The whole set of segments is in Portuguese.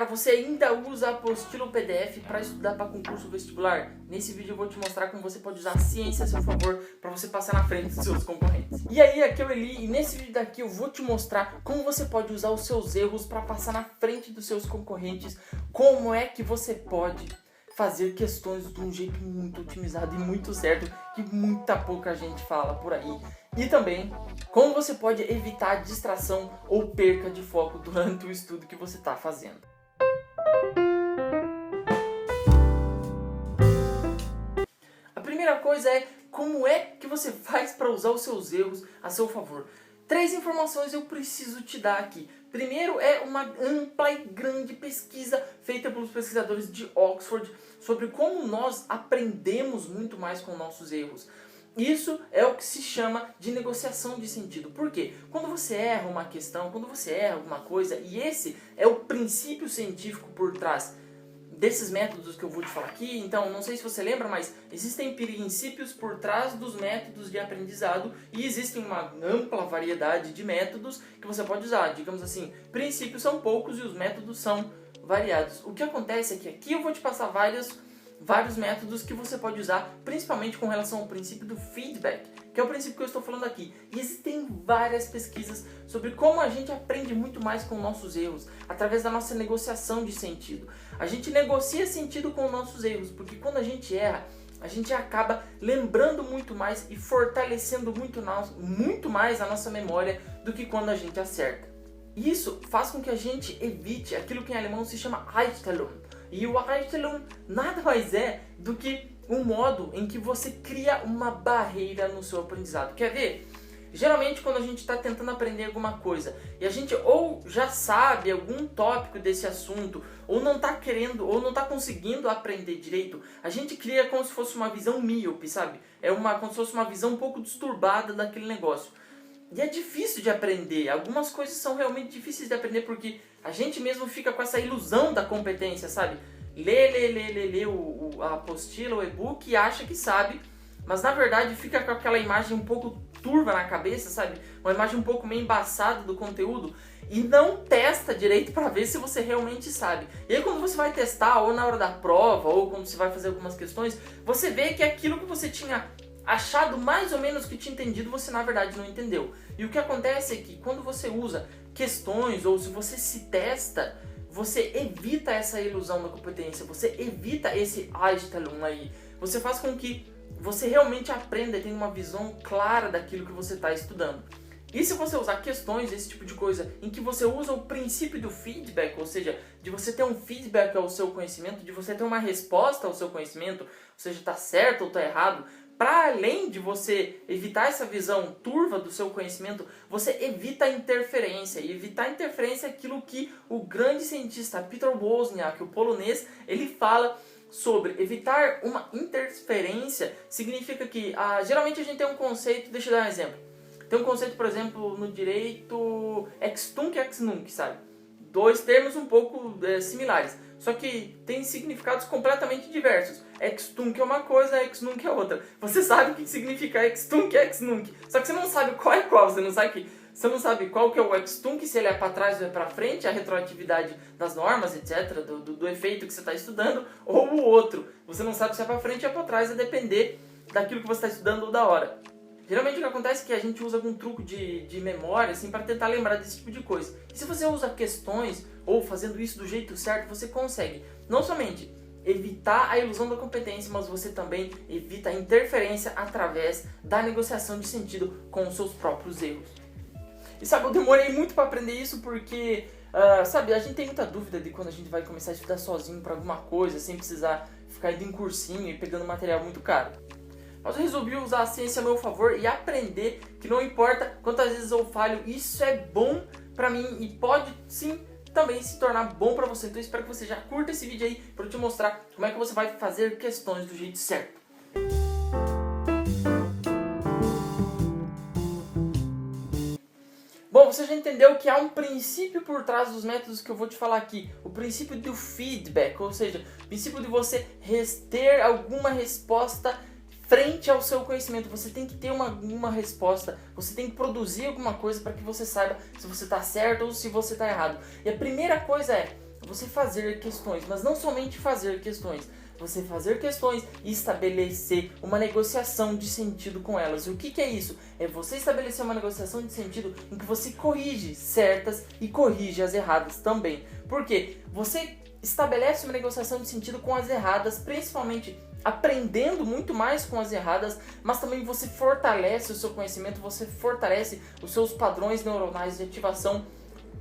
Cara, você ainda usa a apostila ou PDF para estudar para concurso vestibular? Nesse vídeo eu vou te mostrar como você pode usar a ciência a seu favor para você passar na frente dos seus concorrentes. E aí, aqui é o Eli, e nesse vídeo daqui eu vou te mostrar como você pode usar os seus erros para passar na frente dos seus concorrentes, como é que você pode fazer questões de um jeito muito otimizado e muito certo, que muita pouca gente fala por aí. E também, como você pode evitar distração ou perca de foco durante o estudo que você está fazendo. A primeira coisa é como é que você faz para usar os seus erros a seu favor. 3 informações eu preciso te dar aqui. Primeiro é uma ampla e grande pesquisa feita pelos pesquisadores de Oxford sobre como nós aprendemos muito mais com nossos erros. Isso é o que se chama de negociação de sentido. Por quê? Quando você erra uma questão, quando você erra alguma coisa, e esse é o princípio científico por trás desses métodos que eu vou te falar aqui. Então, não sei se você lembra, mas existem princípios por trás dos métodos de aprendizado e existem uma ampla variedade de métodos que você pode usar. Digamos assim, princípios são poucos e os métodos são variados. O que acontece é que aqui eu vou te passar vários métodos que você pode usar, principalmente com relação ao princípio do feedback, que é o princípio que eu estou falando aqui. E existem várias pesquisas sobre como a gente aprende muito mais com nossos erros, através da nossa negociação de sentido. A gente negocia sentido com nossos erros, porque quando a gente erra, a gente acaba lembrando muito mais e fortalecendo muito mais a nossa memória do que quando a gente acerta. Isso faz com que a gente evite aquilo que em alemão se chama Einstellung. E o Einstellung nada mais é do que um modo em que você cria uma barreira no seu aprendizado. Quer ver? Geralmente quando a gente está tentando aprender alguma coisa e a gente ou já sabe algum tópico desse assunto ou não está querendo ou não está conseguindo aprender direito, a gente cria como se fosse uma visão míope, sabe? Como se fosse uma visão um pouco disturbada daquele negócio. E é difícil de aprender, algumas coisas são realmente difíceis de aprender porque a gente mesmo fica com essa ilusão da competência, sabe? Lê a apostila, o e-book e acha que sabe, mas na verdade fica com aquela imagem um pouco turva na cabeça, sabe? Uma imagem um pouco meio embaçada do conteúdo e não testa direito para ver se você realmente sabe. E aí quando você vai testar, ou na hora da prova, ou quando você vai fazer algumas questões, você vê que aquilo que você tinha achado mais ou menos que tinha entendido, você na verdade não entendeu. E o que acontece é que quando você usa questões ou se você se testa, você evita essa ilusão da competência, você evita esse Einstellung aí. Você faz com que você realmente aprenda e tenha uma visão clara daquilo que você está estudando. E se você usar questões, esse tipo de coisa, em que você usa o princípio do feedback, ou seja, de você ter um feedback ao seu conhecimento, de você ter uma resposta ao seu conhecimento, ou seja, está certo ou está errado, para além de você evitar essa visão turva do seu conhecimento, você evita a interferência. E evitar a interferência é aquilo que o grande cientista Peter Wozniak, o polonês, ele fala sobre evitar uma interferência. Significa que, geralmente a gente tem um conceito, deixa eu dar um exemplo. Tem um conceito, por exemplo, no direito ex tunc e ex nunc, sabe? 2 termos um pouco similares, só que tem significados completamente diversos. Ex tunc é uma coisa, ex nunc é outra. Você sabe o que significa ex tunc e ex nunc, só que você não sabe qual é qual, você não sabe qual que é o ex tunc, se ele é para trás ou é para frente, a retroatividade das normas, etc, do efeito que você está estudando, ou o outro. Você não sabe se é para frente ou é para trás, a depender daquilo que você está estudando ou da hora. Geralmente o que acontece é que a gente usa algum truque de memória assim, para tentar lembrar desse tipo de coisa. E se você usa questões ou fazendo isso do jeito certo, você consegue não somente evitar a ilusão da competência, mas você também evita a interferência através da negociação de sentido com os seus próprios erros. E sabe, eu demorei muito para aprender isso porque, sabe, a gente tem muita dúvida de quando a gente vai começar a estudar sozinho para alguma coisa, sem precisar ficar indo em cursinho e pegando material muito caro. Mas eu resolvi usar a ciência a meu favor e aprender que não importa quantas vezes eu falho, isso é bom pra mim e pode sim também se tornar bom pra você. Então eu espero que você já curta esse vídeo aí pra eu te mostrar como é que você vai fazer questões do jeito certo. Bom, você já entendeu que há um princípio por trás dos métodos que eu vou te falar aqui. O princípio do feedback, ou seja, o princípio de você ter alguma resposta frente ao seu conhecimento. Você tem que ter uma resposta, você tem que produzir alguma coisa para que você saiba se você está certo ou se você está errado. E a primeira coisa é, você fazer questões, mas não somente fazer questões, você fazer questões e estabelecer uma negociação de sentido com elas. E o que é isso? É você estabelecer uma negociação de sentido em que você corrige certas e corrige as erradas também. Por quê? Você estabelece uma negociação de sentido com as erradas, principalmente aprendendo muito mais com as erradas, mas também você fortalece o seu conhecimento, você fortalece os seus padrões neuronais de ativação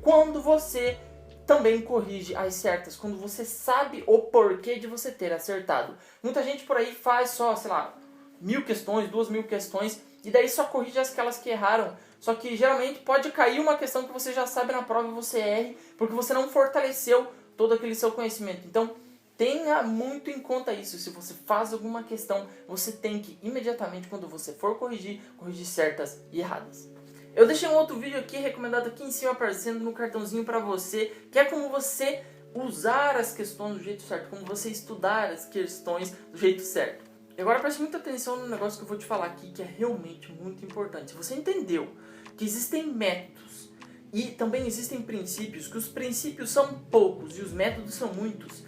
quando você também corrige as certas, quando você sabe o porquê de você ter acertado. Muita gente por aí faz só, sei lá, 1000 questões, 2000 questões, e daí só corrige aquelas que erraram. Só que geralmente pode cair uma questão que você já sabe na prova e você erre, porque você não fortaleceu todo aquele seu conhecimento. Então, tenha muito em conta isso. Se você faz alguma questão, você tem que imediatamente, quando você for corrigir, corrigir certas e erradas. Eu deixei um outro vídeo aqui, recomendado aqui em cima, aparecendo no cartãozinho para você, que é como você usar as questões do jeito certo, como você estudar as questões do jeito certo. E agora preste muita atenção no negócio que eu vou te falar aqui, que é realmente muito importante. Se você entendeu que existem métodos e também existem princípios, que os princípios são poucos e os métodos são muitos,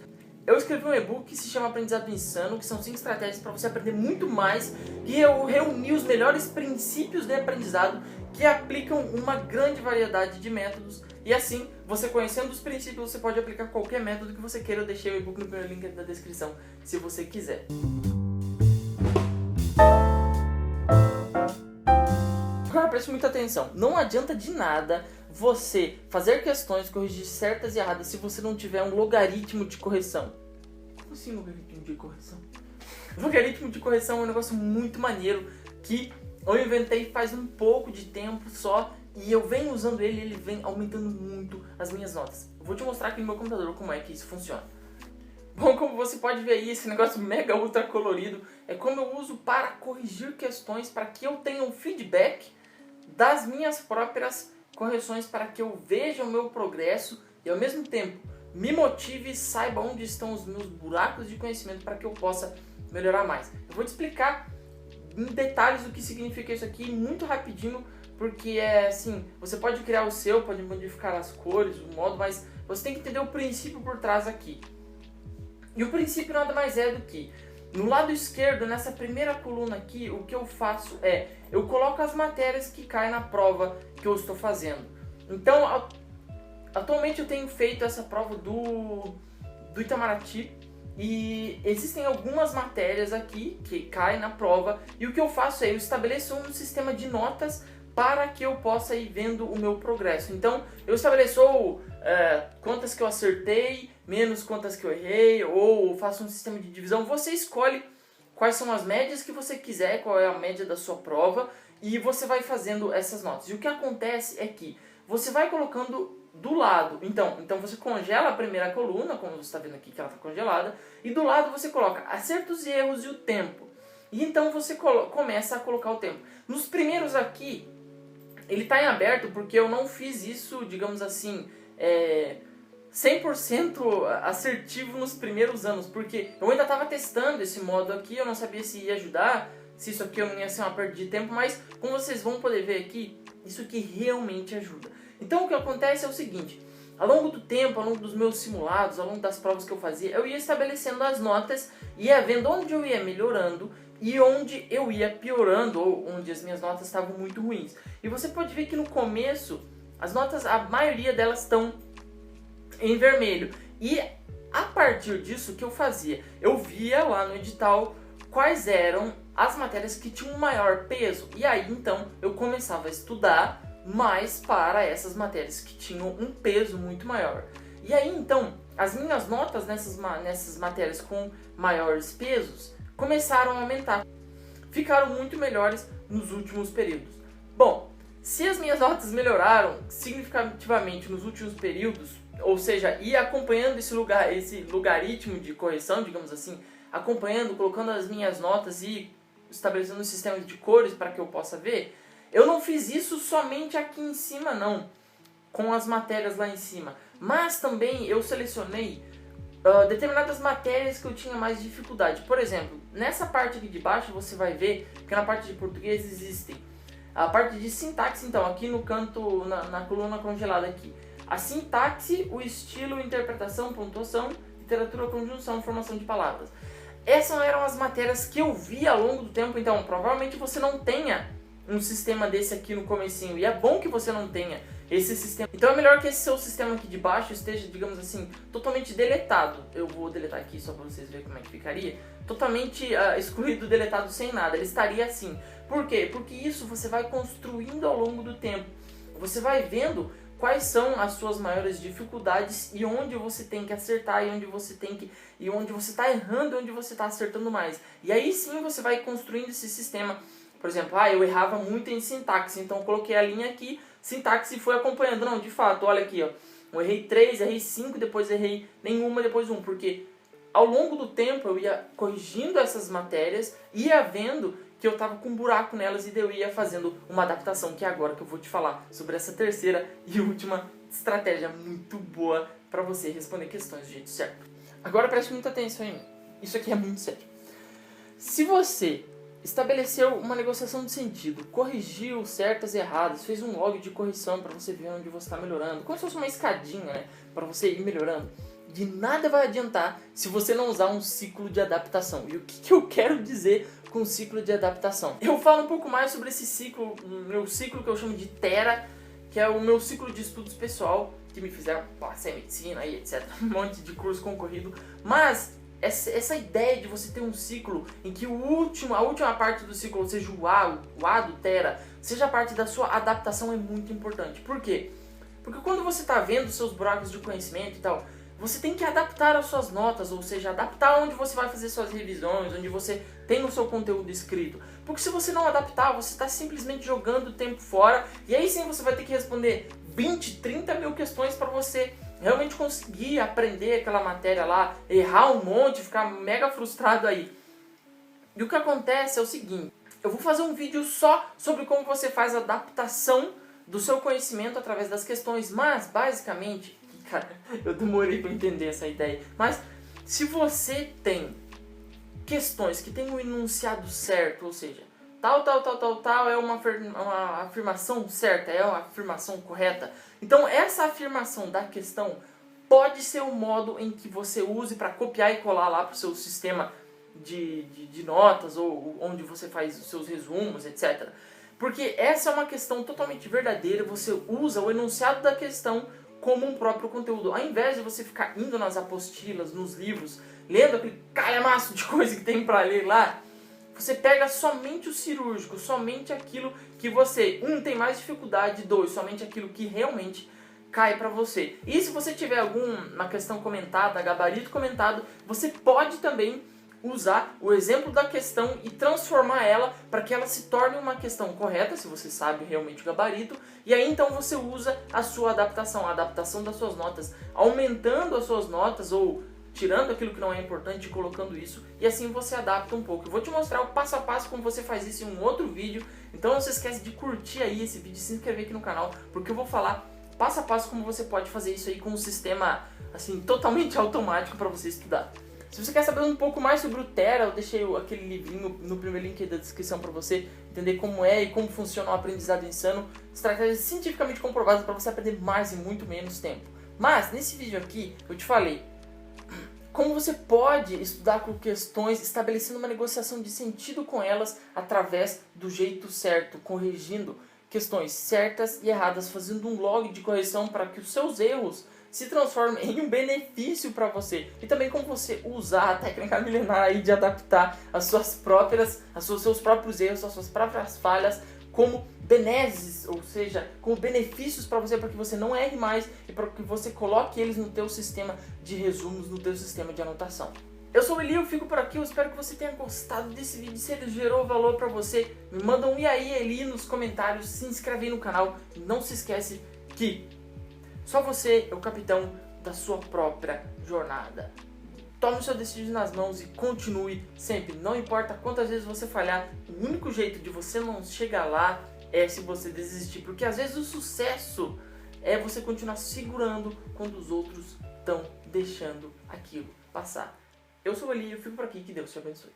eu escrevi um e-book que se chama Aprendizado Insano, que são 5 estratégias para você aprender muito mais, que eu reuni os melhores princípios de aprendizado que aplicam uma grande variedade de métodos, e assim, você conhecendo os princípios, você pode aplicar qualquer método que você queira. Eu deixei o e-book no primeiro link da descrição, se você quiser. Agora preste muita atenção, não adianta de nada você fazer questões, corrigir certas e erradas se você não tiver um logaritmo de correção. Como assim logaritmo de correção? Logaritmo de correção é um negócio muito maneiro que eu inventei faz um pouco de tempo só e eu venho usando ele e ele vem aumentando muito as minhas notas. Eu vou te mostrar aqui no meu computador como é que isso funciona. Bom, como você pode ver aí, esse negócio mega ultra colorido é como eu uso para corrigir questões, para que eu tenha um feedback das minhas próprias correções, para que eu veja o meu progresso e ao mesmo tempo me motive e saiba onde estão os meus buracos de conhecimento para que eu possa melhorar mais. Eu vou te explicar em detalhes o que significa isso aqui muito rapidinho, porque é assim, você pode criar o seu, pode modificar as cores, o modo, mas você tem que entender o princípio por trás aqui. E o princípio nada mais é do que, no lado esquerdo, nessa primeira coluna aqui, o que eu faço é, eu coloco as matérias que caem na prova que eu estou fazendo. Então, atualmente eu tenho feito essa prova do Itamaraty, e existem algumas matérias aqui que caem na prova, e o que eu faço é, eu estabeleço um sistema de notas para que eu possa ir vendo o meu progresso. Então, eu estabeleço quantas que eu acertei, menos quantas que eu errei, ou faço um sistema de divisão. Você escolhe quais são as médias que você quiser, qual é a média da sua prova, e você vai fazendo essas notas. E o que acontece é que você vai colocando do lado, então você congela a primeira coluna, como você está vendo aqui que ela está congelada, e do lado você coloca acertos e erros e o tempo. E então você começa a colocar o tempo. Nos primeiros aqui, ele está em aberto porque eu não fiz isso, digamos assim, 100% assertivo nos primeiros anos, porque eu ainda estava testando esse modo aqui, eu não sabia se ia ajudar, se isso aqui eu não ia ser uma perda de tempo, mas como vocês vão poder ver aqui, isso aqui realmente ajuda. Então o que acontece é o seguinte, ao longo do tempo, ao longo dos meus simulados, ao longo das provas que eu fazia, eu ia estabelecendo as notas, ia vendo onde eu ia melhorando e onde eu ia piorando, ou onde as minhas notas estavam muito ruins. E você pode ver que no começo, as notas, a maioria delas estão em vermelho. E a partir disso, o que eu fazia? Eu via lá no edital quais eram as matérias que tinham um maior peso. E aí, então, eu começava a estudar mais para essas matérias que tinham um peso muito maior. E aí, então, as minhas notas nessas matérias com maiores pesos começaram a aumentar. Ficaram muito melhores nos últimos períodos. Bom, se as minhas notas melhoraram significativamente nos últimos períodos, ou seja, ia acompanhando esse logaritmo de correção, digamos assim, acompanhando, colocando as minhas notas e estabelecendo um sistema de cores para que eu possa ver, eu não fiz isso somente aqui em cima não, com as matérias lá em cima, mas também eu selecionei determinadas matérias que eu tinha mais dificuldade. Por exemplo, nessa parte aqui de baixo você vai ver que na parte de português existem a parte de sintaxe, então aqui no canto, na coluna congelada aqui, a sintaxe, o estilo, interpretação, pontuação, literatura, conjunção, formação de palavras. Essas eram as matérias que eu vi ao longo do tempo, então provavelmente você não tenha um sistema desse aqui no comecinho, e é bom que você não tenha esse sistema. Então é melhor que esse seu sistema aqui de baixo esteja, digamos assim, totalmente deletado. Eu vou deletar aqui só para vocês verem como é que ficaria. Totalmente excluído, deletado, sem nada. Ele estaria assim. Por quê? Porque isso você vai construindo ao longo do tempo. Você vai vendo quais são as suas maiores dificuldades e onde você tem que acertar e onde você tem que e onde você está errando e onde você está acertando mais. E aí sim você vai construindo esse sistema. Por exemplo, eu errava muito em sintaxe, então eu coloquei a linha aqui, sintaxe e fui acompanhando. Não, de fato, olha aqui, ó. Eu errei 3, errei 5, depois errei nenhuma, depois 1, porque ao longo do tempo eu ia corrigindo essas matérias, ia vendo que eu estava com um buraco nelas e daí eu ia fazendo uma adaptação, que é agora que eu vou te falar sobre essa terceira e última estratégia muito boa para você responder questões do jeito certo. Agora preste muita atenção em mim, isso aqui é muito sério. Se você estabeleceu uma negociação de sentido, corrigiu certas e erradas, fez um log de correção para você ver onde você está melhorando, como se fosse uma escadinha, né, para você ir melhorando, de nada vai adiantar se você não usar um ciclo de adaptação. E o que eu quero dizer com ciclo de adaptação? Eu falo um pouco mais sobre esse ciclo, meu ciclo que eu chamo de Tera, que é o meu ciclo de estudos pessoal, que me fizeram passar em medicina e etc, um monte de curso concorrido, mas essa ideia de você ter um ciclo em que a última parte do ciclo, ou seja, o A do Tera, seja parte da sua adaptação é muito importante. Por quê? Porque quando você está vendo seus buracos de conhecimento e tal, você tem que adaptar as suas notas, ou seja, adaptar onde você vai fazer suas revisões, onde você tem o seu conteúdo escrito. Porque se você não adaptar, você está simplesmente jogando o tempo fora, e aí sim você vai ter que responder 20, 30 mil questões para você realmente conseguir aprender aquela matéria lá, errar um monte, ficar mega frustrado aí. E o que acontece é o seguinte, eu vou fazer um vídeo só sobre como você faz a adaptação do seu conhecimento através das questões, mas basicamente, cara, eu demorei para entender essa ideia, mas se você tem questões que tem um enunciado certo, ou seja, tal é uma afirmação certa, é uma afirmação correta. Então essa afirmação da questão pode ser um modo em que você use para copiar e colar lá para o seu sistema de notas, ou onde você faz os seus resumos, etc. Porque essa é uma questão totalmente verdadeira, você usa o enunciado da questão como um próprio conteúdo. Ao invés de você ficar indo nas apostilas, nos livros, lendo aquele calhamaço de coisa que tem para ler lá, você pega somente o cirúrgico, somente aquilo que você, tem mais dificuldade, 2, somente aquilo que realmente cai para você. E se você tiver alguma questão comentada, gabarito comentado, você pode também usar o exemplo da questão e transformar ela para que ela se torne uma questão correta, se você sabe realmente o gabarito, e aí então você usa a sua adaptação, a adaptação das suas notas, aumentando as suas notas ou tirando aquilo que não é importante e colocando isso, e assim você adapta um pouco. Eu vou te mostrar o passo a passo como você faz isso em um outro vídeo, então não se esquece de curtir aí esse vídeo e se inscrever aqui no canal, porque eu vou falar passo a passo como você pode fazer isso aí com um sistema assim totalmente automático para você estudar. Se você quer saber um pouco mais sobre o Tera, eu deixei aquele livrinho no primeiro link aí da descrição para você entender como é e como funciona o aprendizado insano, estratégias cientificamente comprovadas para você aprender mais em muito menos tempo. Mas nesse vídeo aqui eu te falei como você pode estudar com questões estabelecendo uma negociação de sentido com elas através do jeito certo, corrigindo questões certas e erradas, fazendo um log de correção para que os seus erros se transformem em um benefício para você. E também como você usar a técnica milenar aí de adaptar as seus próprios erros, as suas próprias falhas como benesses, ou seja, como benefícios para você não erre mais e para que você coloque eles no teu sistema de resumos, no teu sistema de anotação. Eu sou o Eli, eu fico por aqui, eu espero que você tenha gostado desse vídeo. Se ele gerou valor para você, me manda um e aí, Eli, nos comentários, se inscreve aí no canal. Não se esquece que só você é o capitão da sua própria jornada. Tome o seu destino nas mãos e continue sempre. Não importa quantas vezes você falhar, o único jeito de você não chegar lá é se você desistir. Porque às vezes o sucesso é você continuar segurando quando os outros estão deixando aquilo passar. Eu sou o Eli, eu fico por aqui, que Deus te abençoe.